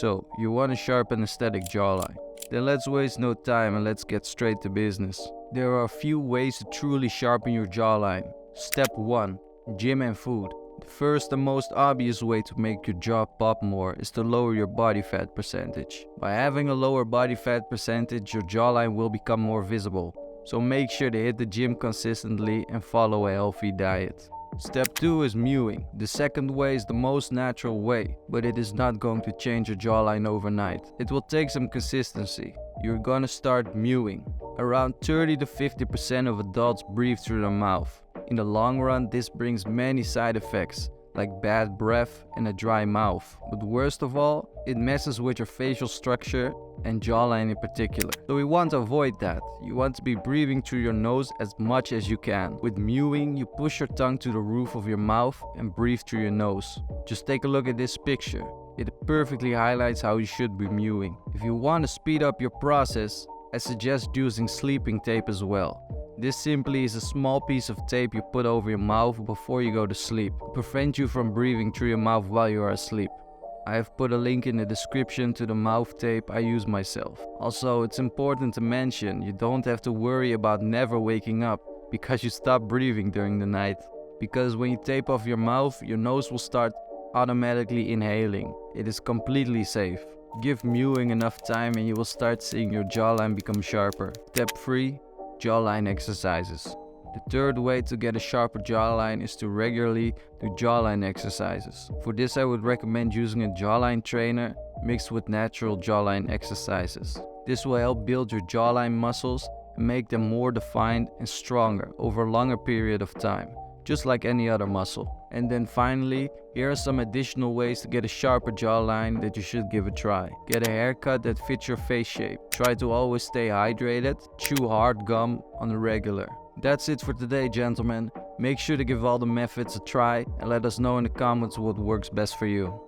So, you want to sharpen a static jawline. Then let's waste no time and let's get straight to business. There are a few ways to truly sharpen your jawline. Step 1. Gym and food. The first and most obvious way to make your jaw pop more is to lower your body fat percentage. By having a lower body fat percentage, your jawline will become more visible. So make sure to hit the gym consistently and follow a healthy diet. Step 2 is mewing. The second way is the most natural way, but it is not going to change your jawline overnight. It will take some consistency. You're gonna start mewing. Around 30 to 50% of adults breathe through their mouth. In the long run, this brings many side effects, like bad breath and a dry mouth. But worst of all, it messes with your facial structure and jawline in particular. So we want to avoid that. You want to be breathing through your nose as much as you can. With mewing, you push your tongue to the roof of your mouth and breathe through your nose. Just take a look at this picture. It perfectly highlights how you should be mewing. If you want to speed up your process, I suggest using sleeping tape as well. This simply is a small piece of tape you put over your mouth before you go to sleep, to prevent you from breathing through your mouth while you are asleep. I have put a link in the description to the mouth tape I use myself. Also, it's important to mention you don't have to worry about never waking up because you stop breathing during the night. Because when you tape off your mouth, your nose will start automatically inhaling. It is completely safe. Give mewing enough time and you will start seeing your jawline become sharper. Step 3. Jawline exercises. The third way to get a sharper jawline is to regularly do jawline exercises. For this, I would recommend using a jawline trainer mixed with natural jawline exercises. This will help build your jawline muscles and make them more defined and stronger over a longer period of time, just like any other muscle. And then finally, here are some additional ways to get a sharper jawline that you should give a try. Get a haircut that fits your face shape. Try to always stay hydrated. Chew hard gum on the regular. That's it for today, gentlemen. Make sure to give all the methods a try and let us know in the comments what works best for you.